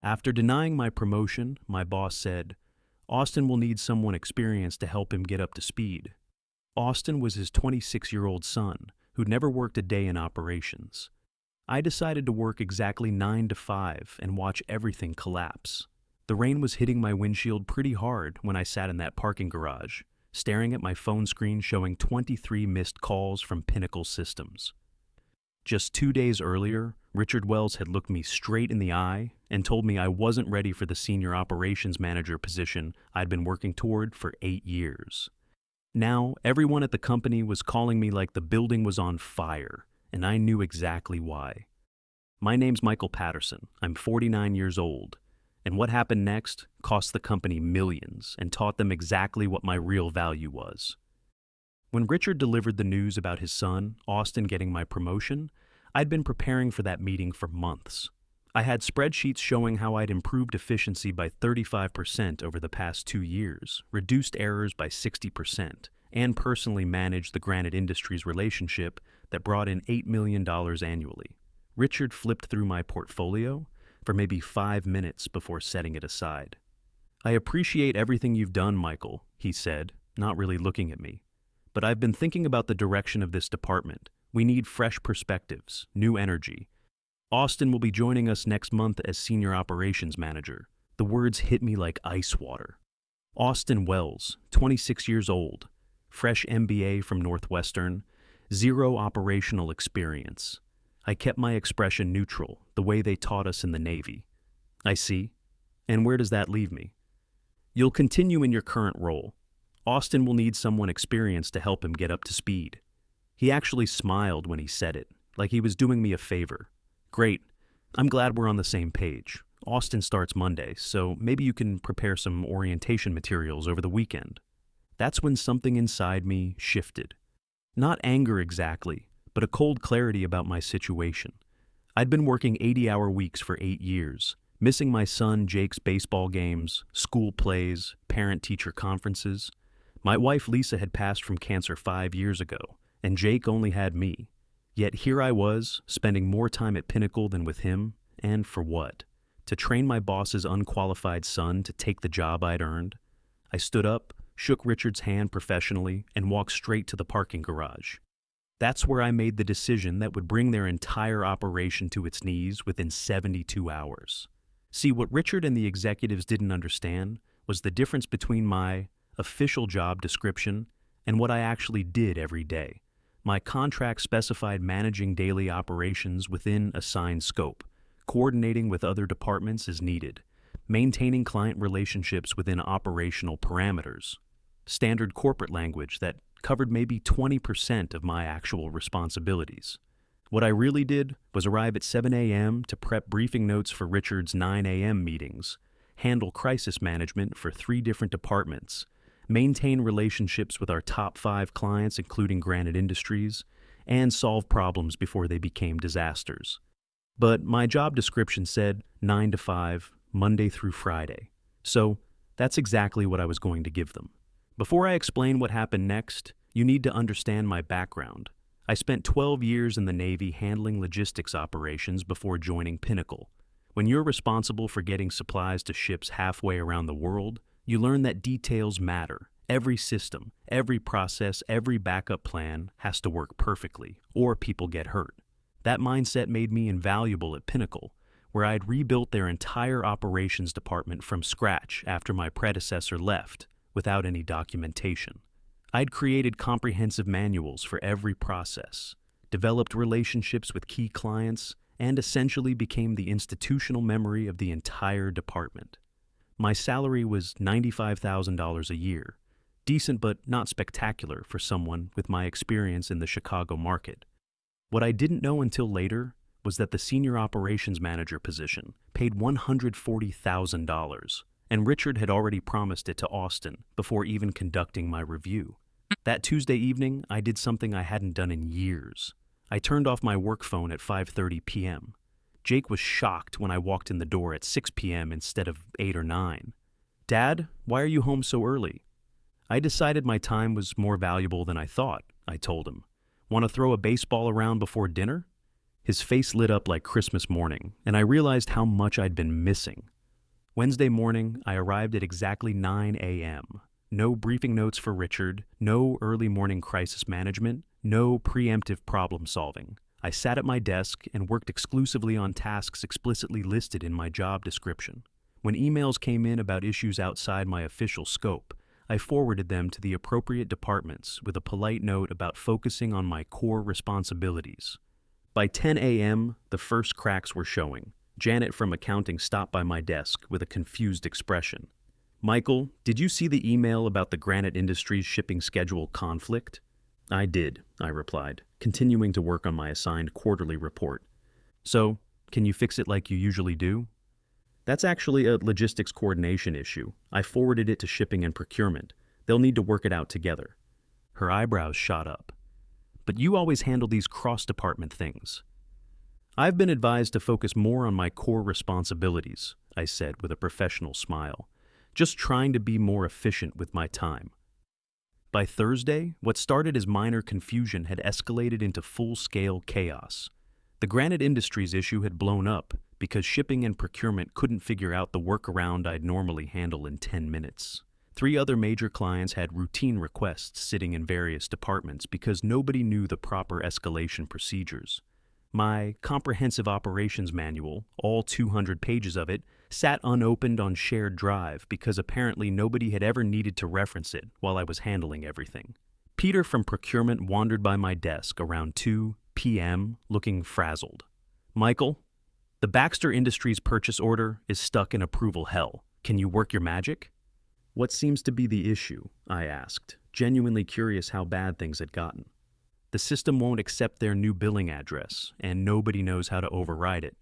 After denying my promotion, my boss said, Austin will need someone experienced to help him get up to speed. Austin was his 26-year-old son, who'd never worked a day in operations. I decided to work exactly 9 to 5 and watch everything collapse. The rain was hitting my windshield pretty hard when I sat in that parking garage, staring at my phone screen showing 23 missed calls from Pinnacle Systems. Just 2 days earlier, Richard Wells had looked me straight in the eye and told me I wasn't ready for the senior operations manager position I'd been working toward for 8 years. Now, everyone at the company was calling me like the building was on fire, and I knew exactly why. My name's Michael Patterson. I'm 49 years old, and what happened next cost the company millions and taught them exactly what my real value was. When Richard delivered the news about his son, Austin, getting my promotion, I'd been preparing for that meeting for months. I had spreadsheets showing how I'd improved efficiency by 35% over the past 2 years, reduced errors by 60%, and personally managed the Granite Industries relationship that brought in $8 million annually. Richard flipped through my portfolio for maybe 5 minutes before setting it aside. I appreciate everything you've done, Michael, he said, not really looking at me. But I've been thinking about the direction of this department. We need fresh perspectives, new energy. Austin will be joining us next month as Senior Operations Manager. The words hit me like ice water. Austin Wells, 26 years old, fresh MBA from Northwestern, 0 operational experience. I kept my expression neutral, the way they taught us in the Navy. I see. And where does that leave me? You'll continue in your current role. Austin will need someone experienced to help him get up to speed. He actually smiled when he said it, like he was doing me a favor. Great. I'm glad we're on the same page. Austin starts Monday, so maybe you can prepare some orientation materials over the weekend. That's when something inside me shifted. Not anger exactly, but a cold clarity about my situation. I'd been working 80-hour weeks for 8 years, missing my son Jake's baseball games, school plays, parent-teacher conferences. My wife Lisa had passed from cancer 5 years ago, and Jake only had me. Yet here I was, spending more time at Pinnacle than with him, and for what? To train my boss's unqualified son to take the job I'd earned? I stood up, shook Richard's hand professionally, and walked straight to the parking garage. That's where I made the decision that would bring their entire operation to its knees within 72 hours. See, what Richard and the executives didn't understand was the difference between my official job description and what I actually did every day. My contract specified managing daily operations within assigned scope, coordinating with other departments as needed, maintaining client relationships within operational parameters, standard corporate language that covered maybe 20% of my actual responsibilities. What I really did was arrive at 7 a.m. to prep briefing notes for Richard's 9 a.m. meetings, handle crisis management for 3 different departments, maintain relationships with our top 5 clients, including Granite Industries, and solve problems before they became disasters. But my job description said 9 to 5, Monday through Friday. So that's exactly what I was going to give them. Before I explain what happened next, you need to understand my background. I spent 12 years in the Navy handling logistics operations before joining Pinnacle. When you're responsible for getting supplies to ships halfway around the world, you learn that details matter. Every system, every process, every backup plan has to work perfectly, or people get hurt. That mindset made me invaluable at Pinnacle, where I'd rebuilt their entire operations department from scratch after my predecessor left, without any documentation. I'd created comprehensive manuals for every process, developed relationships with key clients, and essentially became the institutional memory of the entire department. My salary was $95,000 a year, decent but not spectacular for someone with my experience in the Chicago market. What I didn't know until later was that the senior operations manager position paid $140,000, and Richard had already promised it to Austin before even conducting my review. That Tuesday evening, I did something I hadn't done in years. I turned off my work phone at 5:30 p.m. Jake was shocked when I walked in the door at 6 p.m. instead of 8 or 9. Dad, why are you home so early? I decided my time was more valuable than I thought, I told him. Want to throw a baseball around before dinner? His face lit up like Christmas morning, and I realized how much I'd been missing. Wednesday morning, I arrived at exactly 9 a.m. No briefing notes for Richard, no early morning crisis management, no preemptive problem solving. I sat at my desk and worked exclusively on tasks explicitly listed in my job description. When emails came in about issues outside my official scope, I forwarded them to the appropriate departments with a polite note about focusing on my core responsibilities. By 10 a.m., the first cracks were showing. Janet from accounting stopped by my desk with a confused expression. "Michael, did you see the email about the Granite Industries shipping schedule conflict?" "I did," I replied, continuing to work on my assigned quarterly report. "So, can you fix it like you usually do?" "That's actually a logistics coordination issue. I forwarded it to shipping and procurement. They'll need to work it out together." Her eyebrows shot up. "But you always handle these cross-department things." "I've been advised to focus more on my core responsibilities," I said with a professional smile. "Just trying to be more efficient with my time." By Thursday, what started as minor confusion had escalated into full-scale chaos. The Granite Industries issue had blown up because shipping and procurement couldn't figure out the workaround I'd normally handle in 10 minutes. 3 other major clients had routine requests sitting in various departments because nobody knew the proper escalation procedures. My comprehensive operations manual, all 200 pages of it, sat unopened on shared drive because apparently nobody had ever needed to reference it while I was handling everything. Peter from procurement wandered by my desk around 2 p.m. looking frazzled. "Michael, the Baxter Industries purchase order is stuck in approval hell. Can you work your magic?" "What seems to be the issue?" I asked, genuinely curious how bad things had gotten. "The system won't accept their new billing address, and nobody knows how to override it."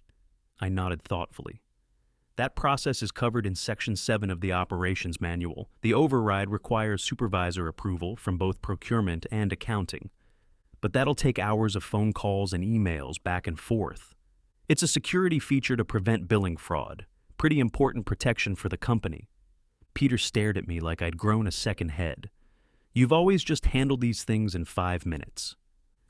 I nodded thoughtfully. "That process is covered in Section 7 of the Operations Manual. The override requires supervisor approval from both procurement and accounting. But that'll take hours of phone calls and emails back and forth. It's a security feature to prevent billing fraud. Pretty important protection for the company." Peter stared at me like I'd grown a second head. "You've always just handled these things in 5 minutes.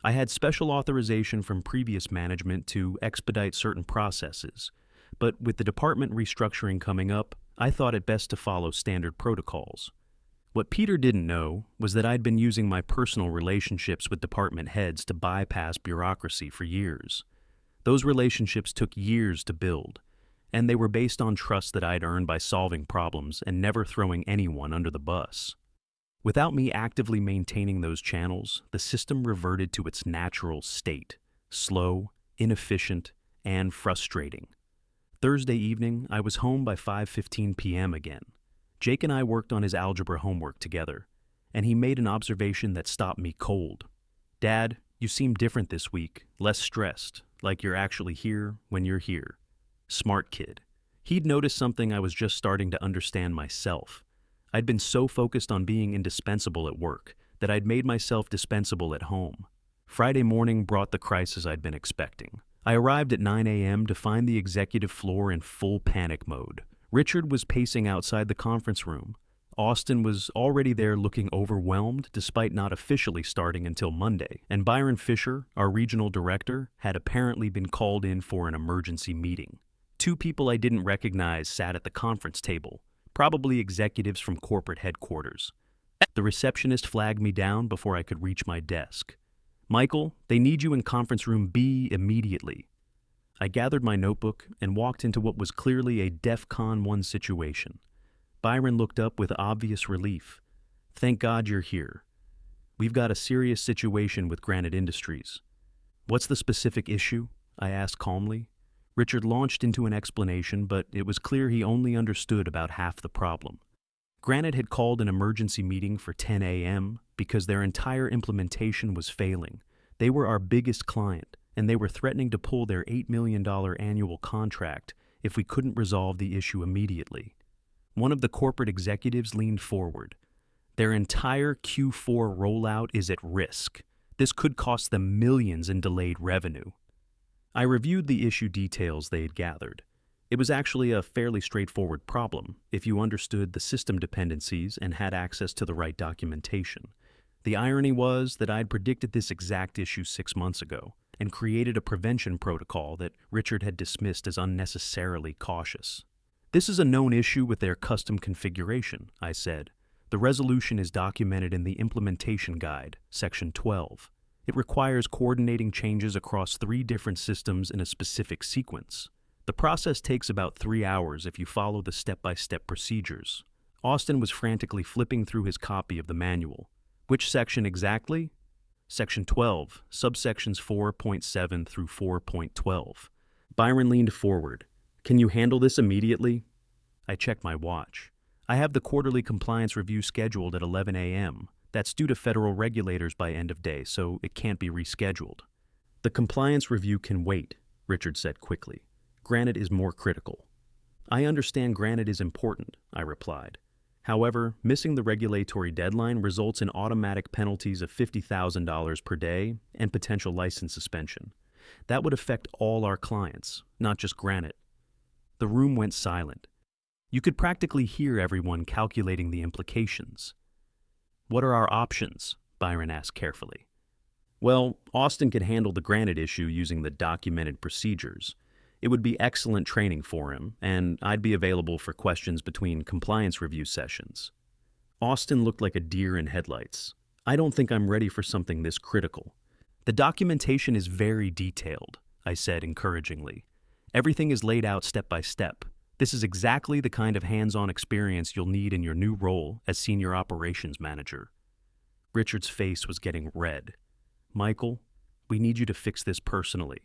I had special authorization from previous management to expedite certain processes, but with the department restructuring coming up, I thought it best to follow standard protocols." What Peter didn't know was that I'd been using my personal relationships with department heads to bypass bureaucracy for years. Those relationships took years to build, and they were based on trust that I'd earned by solving problems and never throwing anyone under the bus. Without me actively maintaining those channels, the system reverted to its natural state: slow, inefficient, and frustrating. Thursday evening, I was home by 5:15 p.m. again. Jake and I worked on his algebra homework together, and he made an observation that stopped me cold. "Dad, you seem different this week, less stressed, like you're actually here when you're here." Smart kid. He'd noticed something I was just starting to understand myself. I'd been so focused on being indispensable at work that I'd made myself dispensable at home. Friday morning brought the crisis I'd been expecting. I arrived at 9 a.m. to find the executive floor in full panic mode. Richard was pacing outside the conference room. Austin was already there looking overwhelmed despite not officially starting until Monday, and Byron Fisher, our regional director, had apparently been called in for an emergency meeting. 2 people I didn't recognize sat at the conference table, probably executives from corporate headquarters. The receptionist flagged me down before I could reach my desk. "Michael, they need you in conference room B immediately." I gathered my notebook and walked into what was clearly a DEFCON 1 situation. Byron looked up with obvious relief. "Thank God you're here. We've got a serious situation with Granite Industries." "What's the specific issue?" I asked calmly. Richard launched into an explanation, but it was clear he only understood about half the problem. Granite had called an emergency meeting for 10 a.m. because their entire implementation was failing. They were our biggest client, and they were threatening to pull their $8 million annual contract if we couldn't resolve the issue immediately. One of the corporate executives leaned forward. "Their entire Q4 rollout is at risk. This could cost them millions in delayed revenue." I reviewed the issue details they had gathered. It was actually a fairly straightforward problem if you understood the system dependencies and had access to the right documentation. The irony was that I'd predicted this exact issue 6 months ago, and created a prevention protocol that Richard had dismissed as unnecessarily cautious. "This is a known issue with their custom configuration," I said. "The resolution is documented in the Implementation Guide, Section 12. It requires coordinating changes across 3 different systems in a specific sequence. The process takes about 3 hours if you follow the step-by-step procedures." Austin was frantically flipping through his copy of the manual. "Which section exactly?" "Section 12, subsections 4.7 through 4.12. Byron leaned forward. "Can you handle this immediately?" I checked my watch. "I have the quarterly compliance review scheduled at 11 a.m. That's due to federal regulators by end of day, so it can't be rescheduled." "The compliance review can wait," Richard said quickly. "Granite is more critical." "I understand granite is important," I replied. "However, missing the regulatory deadline results in automatic penalties of $50,000 per day and potential license suspension. That would affect all our clients, not just Granite." The room went silent. You could practically hear everyone calculating the implications. "What are our options?" Byron asked carefully. "Well, Austin could handle the Granite issue using the documented procedures. It would be excellent training for him, and I'd be available for questions between compliance review sessions." Austin looked like a deer in headlights. "I don't think I'm ready for something this critical." "The documentation is very detailed," I said encouragingly. "Everything is laid out step by step. This is exactly the kind of hands-on experience you'll need in your new role as Senior Operations Manager." Richard's face was getting red. "Michael, we need you to fix this personally."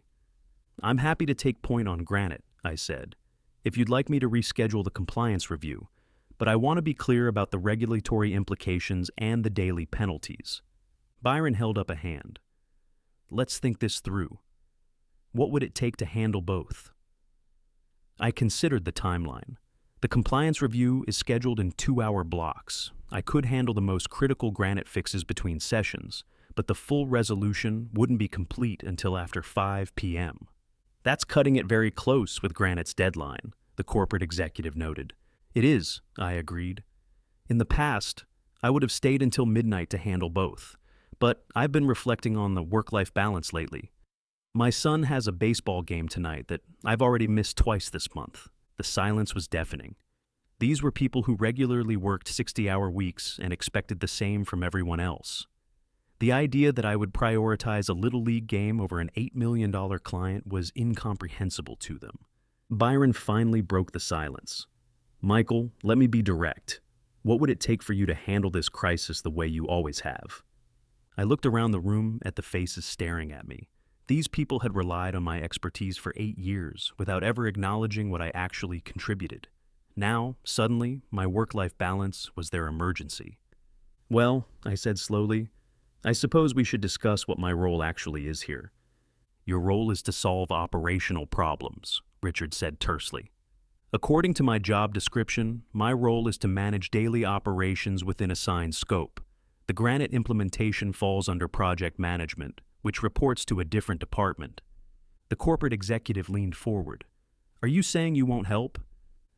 "I'm happy to take point on Granite," I said, "if you'd like me to reschedule the compliance review, but I want to be clear about the regulatory implications and the daily penalties." Byron held up a hand. "Let's think this through. What would it take to handle both?" I considered the timeline. The compliance review is scheduled in 2-hour blocks. I could handle the most critical Granite fixes between sessions, but the full resolution wouldn't be complete until after 5 p.m. "That's cutting it very close with Granite's deadline," the corporate executive noted. "It is," I agreed. "In the past, I would have stayed until midnight to handle both, but I've been reflecting on the work-life balance lately. My son has a baseball game tonight that I've already missed twice this month." The silence was deafening. These were people who regularly worked 60-hour weeks and expected the same from everyone else. The idea that I would prioritize a Little League game over an $8 million client was incomprehensible to them. Byron finally broke the silence. "Michael, let me be direct. What would it take for you to handle this crisis the way you always have?" I looked around the room at the faces staring at me. These people had relied on my expertise for 8 years without ever acknowledging what I actually contributed. Now, suddenly, my work-life balance was their emergency. "Well," I said slowly, "I suppose we should discuss what my role actually is here." "Your role is to solve operational problems," Richard said tersely. "According to my job description, my role is to manage daily operations within assigned scope. The Granite implementation falls under project management, which reports to a different department." The corporate executive leaned forward. "Are you saying you won't help?"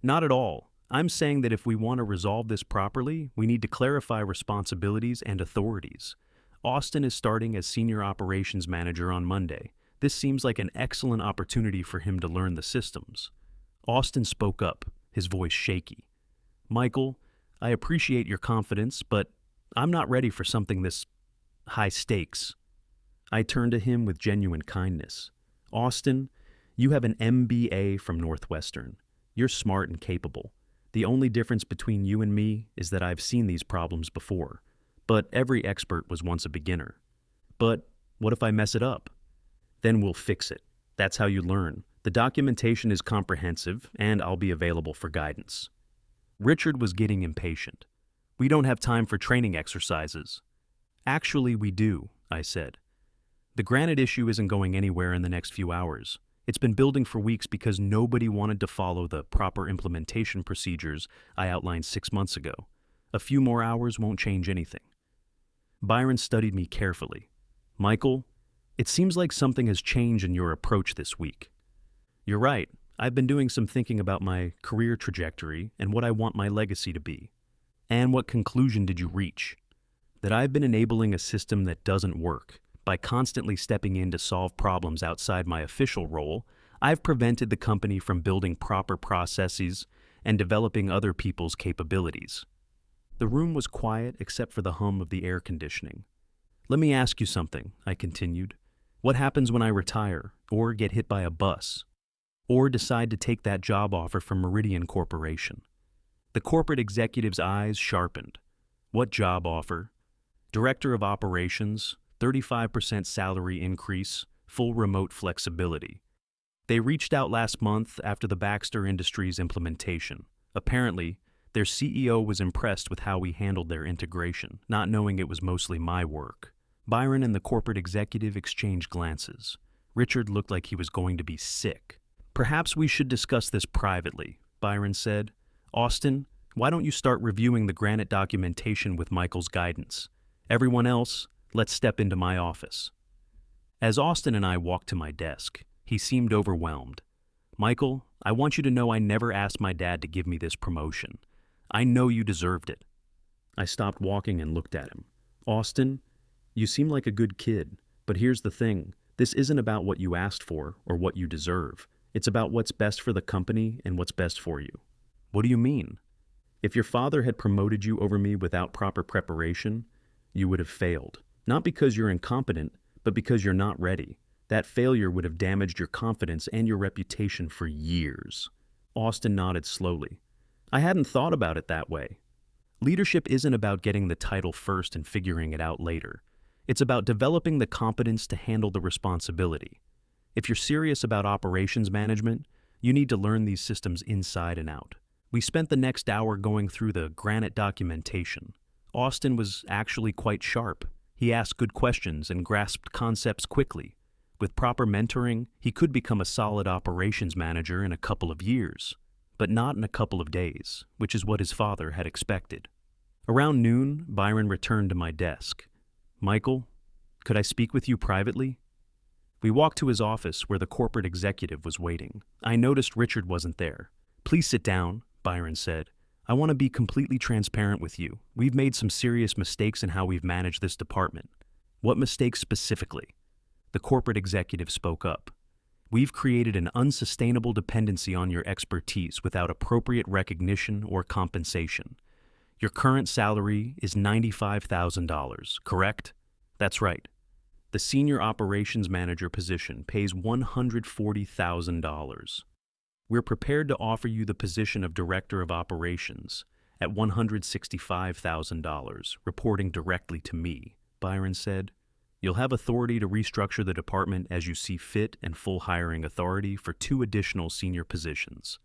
"Not at all. I'm saying that if we want to resolve this properly, we need to clarify responsibilities and authorities. Austin is starting as Senior Operations Manager on Monday. This seems like an excellent opportunity for him to learn the systems." Austin spoke up, his voice shaky. "Michael, I appreciate your confidence, but I'm not ready for something this high stakes." I turned to him with genuine kindness. "Austin, you have an MBA from Northwestern. You're smart and capable. The only difference between you and me is that I've seen these problems before. But every expert was once a beginner. But what if I mess it up? Then we'll fix it. That's how you learn. The documentation is comprehensive, and I'll be available for guidance." Richard was getting impatient. "We don't have time for training exercises." "Actually, we do," I said. "The Granite issue isn't going anywhere in the next few hours. It's been building for weeks because nobody wanted to follow the proper implementation procedures I outlined 6 months ago. A few more hours won't change anything." Byron studied me carefully. "Michael, it seems like something has changed in your approach this week." "You're right. I've been doing some thinking about my career trajectory and what I want my legacy to be." "And what conclusion did you reach?" "That I've been enabling a system that doesn't work, By constantly stepping in to solve problems outside my official role, I've prevented the company from building proper processes and developing other people's capabilities. The room was quiet except for the hum of the air conditioning. Let me ask you something, I continued. What happens when I retire, or get hit by a bus, or decide to take that job offer from Meridian Corporation? The corporate executive's eyes sharpened. What job offer? Director of Operations, 35% salary increase, full remote flexibility. They reached out last month after the Baxter Industries implementation. Apparently, their CEO was impressed with how we handled their integration, not knowing it was mostly my work. Byron and the corporate executive exchanged glances. Richard looked like he was going to be sick. Perhaps we should discuss this privately, Byron said. Austin, why don't you start reviewing the Granite documentation with Michael's guidance? Everyone else, let's step into my office. As Austin and I walked to my desk, he seemed overwhelmed. Michael, I want you to know I never asked my dad to give me this promotion. I know you deserved it. I stopped walking and looked at him. Austin, you seem like a good kid, but here's the thing. This isn't about what you asked for or what you deserve. It's about what's best for the company and what's best for you. What do you mean? If your father had promoted you over me without proper preparation, you would have failed. Not because you're incompetent, but because you're not ready. That failure would have damaged your confidence and your reputation for years. Austin nodded slowly. I hadn't thought about it that way. Leadership isn't about getting the title first and figuring it out later. It's about developing the competence to handle the responsibility. If you're serious about operations management, you need to learn these systems inside and out. We spent the next hour going through the Granite documentation. Austin was actually quite sharp. He asked good questions and grasped concepts quickly. With proper mentoring, he could become a solid operations manager in a couple of years, but not in a couple of days, which is what his father had expected. Around noon, Byron returned to my desk. Michael, could I speak with you privately? We walked to his office where the corporate executive was waiting. I noticed Richard wasn't there. Please sit down, Byron said. I want to be completely transparent with you. We've made some serious mistakes in how we've managed this department. What mistakes specifically? The corporate executive spoke up. We've created an unsustainable dependency on your expertise without appropriate recognition or compensation. Your current salary is $95,000, correct? That's right. The senior operations manager position pays $140,000. We're prepared to offer you the position of director of operations at $165,000, reporting directly to me, Byron said. You'll have authority to restructure the department as you see fit and full hiring authority for 2 additional senior positions.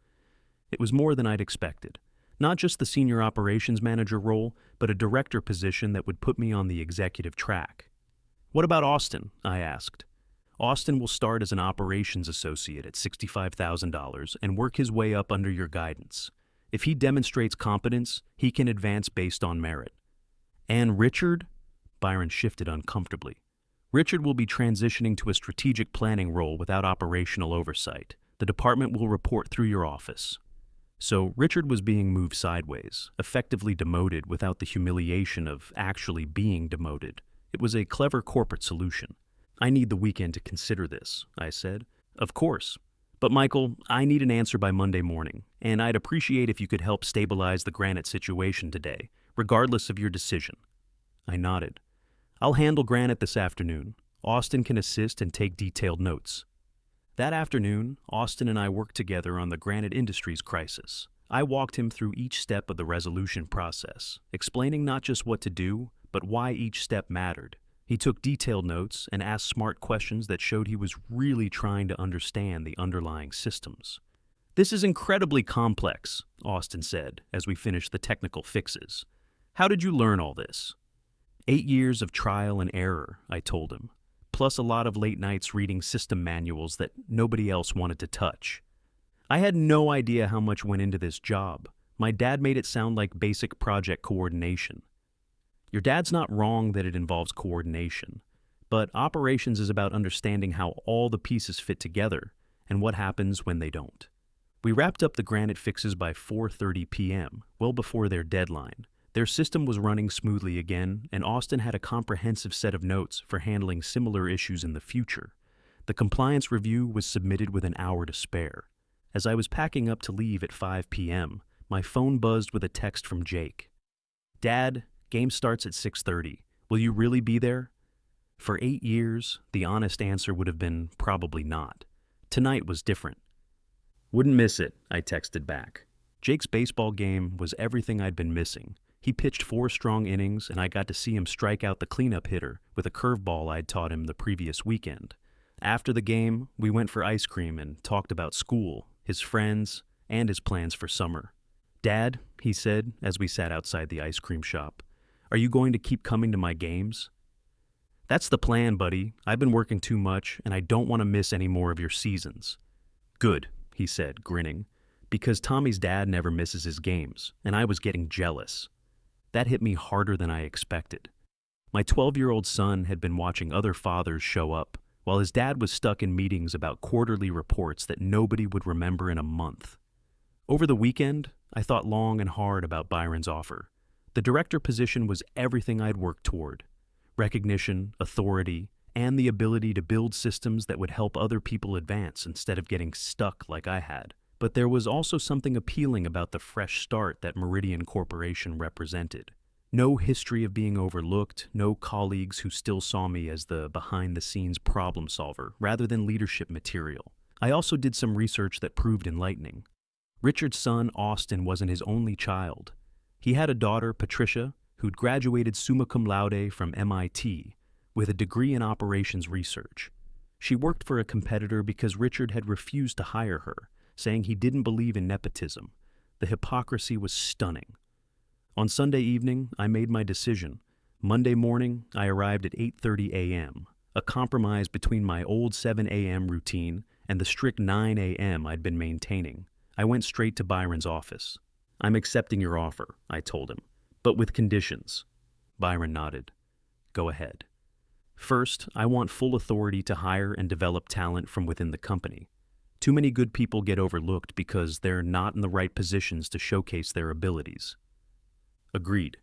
It was more than I'd expected. Not just the senior operations manager role, but a director position that would put me on the executive track. What about Austin? I asked. Austin will start as an operations associate at $65,000 and work his way up under your guidance. If he demonstrates competence, he can advance based on merit. And Richard? Byron shifted uncomfortably. Richard will be transitioning to a strategic planning role without operational oversight. The department will report through your office. So Richard was being moved sideways, effectively demoted without the humiliation of actually being demoted. It was a clever corporate solution. I need the weekend to consider this, I said. Of course. But Michael, I need an answer by Monday morning, and I'd appreciate if you could help stabilize the Granite situation today, regardless of your decision. I nodded. I'll handle Granite this afternoon. Austin can assist and take detailed notes. That afternoon, Austin and I worked together on the Granite Industries crisis. I walked him through each step of the resolution process, explaining not just what to do, but why each step mattered. He took detailed notes and asked smart questions that showed he was really trying to understand the underlying systems. This is incredibly complex, Austin said, as we finished the technical fixes. How did you learn all this? 8 years of trial and error, I told him, plus a lot of late nights reading system manuals that nobody else wanted to touch. I had no idea how much went into this job. My dad made it sound like basic project coordination. Your dad's not wrong that it involves coordination, but operations is about understanding how all the pieces fit together and what happens when they don't. We wrapped up the Granite fixes by 4:30 p.m., well before their deadline. Their system was running smoothly again, and Austin had a comprehensive set of notes for handling similar issues in the future. The compliance review was submitted with an hour to spare. As I was packing up to leave at 5 p.m., my phone buzzed with a text from Jake. "Dad, game starts at 6:30. Will you really be there?" For 8 years, the honest answer would have been probably not. Tonight was different. "Wouldn't miss it," I texted back. Jake's baseball game was everything I'd been missing. He pitched 4 strong innings, and I got to see him strike out the cleanup hitter with a curveball I'd taught him the previous weekend. After the game, we went for ice cream and talked about school, his friends, and his plans for summer. "Dad," he said as we sat outside the ice cream shop, "are you going to keep coming to my games?" "That's the plan, buddy. I've been working too much, and I don't want to miss any more of your seasons." "Good," he said, grinning, because Tommy's dad never misses his games, and I was getting jealous. That hit me harder than I expected. My 12-year-old son had been watching other fathers show up, while his dad was stuck in meetings about quarterly reports that nobody would remember in a month. Over the weekend, I thought long and hard about Byron's offer. The director position was everything I'd worked toward: recognition, authority, and the ability to build systems that would help other people advance instead of getting stuck like I had. But there was also something appealing about the fresh start that Meridian Corporation represented. No history of being overlooked, no colleagues who still saw me as the behind-the-scenes problem solver rather than leadership material. I also did some research that proved enlightening. Richard's son, Austin, wasn't his only child. He had a daughter, Patricia, who'd graduated summa cum laude from MIT with a degree in operations research. She worked for a competitor because Richard had refused to hire her, saying he didn't believe in nepotism. The hypocrisy was stunning. On Sunday evening, I made my decision. Monday morning, I arrived at 8:30 a.m., a compromise between my old 7 a.m. routine and the strict 9 a.m. I'd been maintaining. I went straight to Byron's office. "I'm accepting your offer," I told him, "but with conditions." Byron nodded. "Go ahead." "First, I want full authority to hire and develop talent from within the company. Too many good people get overlooked because they're not in the right positions to showcase their abilities." Agreed.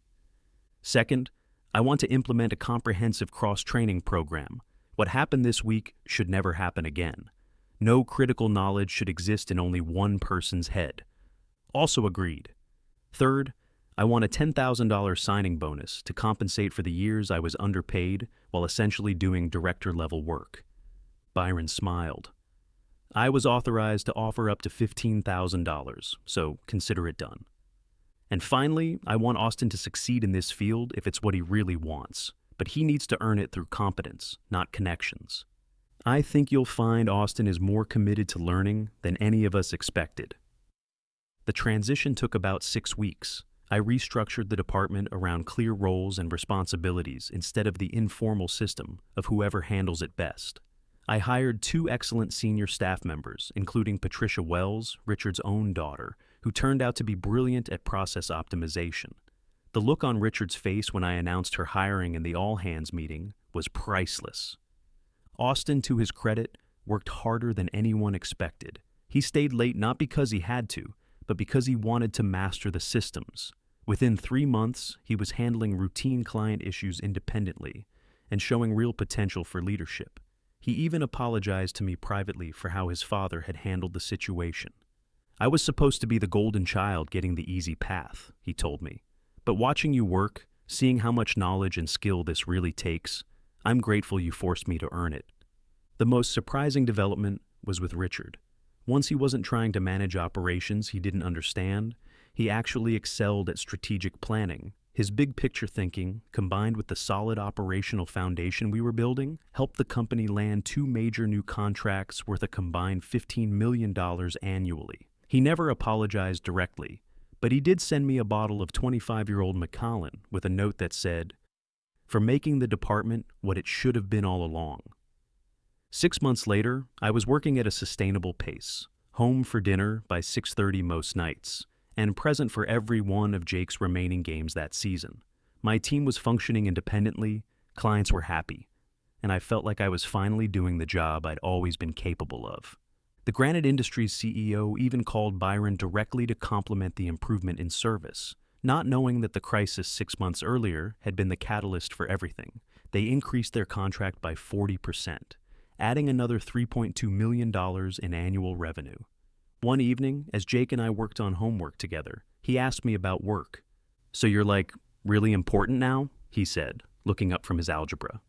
"Second, I want to implement a comprehensive cross-training program. What happened this week should never happen again. No critical knowledge should exist in only one person's head." Also agreed. "Third, I want a $10,000 signing bonus to compensate for the years I was underpaid while essentially doing director-level work." Byron smiled. "I was authorized to offer up to $15,000, so consider it done. And finally, I want Austin to succeed in this field if it's what he really wants, but he needs to earn it through competence, not connections. I think you'll find Austin is more committed to learning than any of us expected." The transition took about 6 weeks. I restructured the department around clear roles and responsibilities instead of the informal system of whoever handles it best. I hired 2 excellent senior staff members, including Patricia Wells, Richard's own daughter, who turned out to be brilliant at process optimization. The look on Richard's face when I announced her hiring in the all-hands meeting was priceless. Austin, to his credit, worked harder than anyone expected. He stayed late not because he had to, but because he wanted to master the systems. Within 3 months, he was handling routine client issues independently and showing real potential for leadership. He even apologized to me privately for how his father had handled the situation. "I was supposed to be the golden child getting the easy path," he told me. "But watching you work, seeing how much knowledge and skill this really takes, I'm grateful you forced me to earn it." The most surprising development was with Richard. Once he wasn't trying to manage operations he didn't understand, he actually excelled at strategic planning. His big-picture thinking, combined with the solid operational foundation we were building, helped the company land 2 major new contracts worth a combined $15 million annually. He never apologized directly, but he did send me a bottle of 25-year-old Macallan with a note that said, "For making the department what it should have been all along." 6 months later, I was working at a sustainable pace, home for dinner by 6:30 most nights, and present for every one of Jake's remaining games that season. My team was functioning independently, clients were happy, and I felt like I was finally doing the job I'd always been capable of. The Granite Industries CEO even called Byron directly to compliment the improvement in service, not knowing that the crisis 6 months earlier had been the catalyst for everything. They increased their contract by 40%, adding another $3.2 million in annual revenue. One evening, as Jake and I worked on homework together, he asked me about work. "So you're like, really important now?" he said, looking up from his algebra.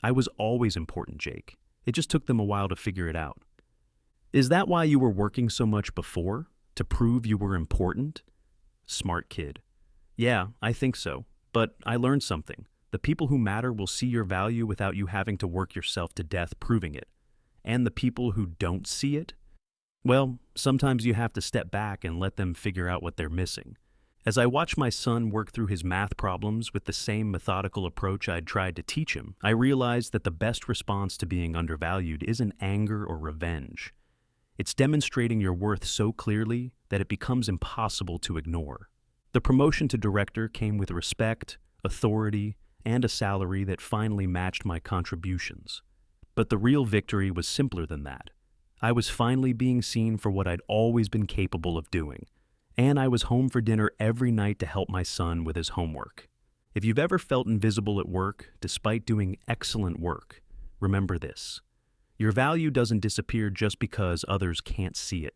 "I was always important, Jake. It just took them a while to figure it out." "Is that why you were working so much before? To prove you were important?" Smart kid. "Yeah, I think so. But I learned something. The people who matter will see your value without you having to work yourself to death proving it. And the people who don't see it? Well, sometimes you have to step back and let them figure out what they're missing." As I watched my son work through his math problems with the same methodical approach I'd tried to teach him, I realized that the best response to being undervalued isn't anger or revenge. It's demonstrating your worth so clearly that it becomes impossible to ignore. The promotion to director came with respect, authority, and a salary that finally matched my contributions. But the real victory was simpler than that. I was finally being seen for what I'd always been capable of doing. And I was home for dinner every night to help my son with his homework. If you've ever felt invisible at work, despite doing excellent work, remember this. Your value doesn't disappear just because others can't see it.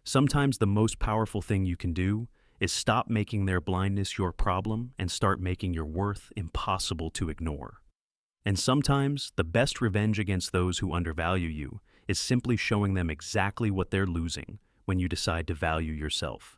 Sometimes the most powerful thing you can do is stop making their blindness your problem and start making your worth impossible to ignore. And sometimes the best revenge against those who undervalue you is simply showing them exactly what they're losing when you decide to value yourself.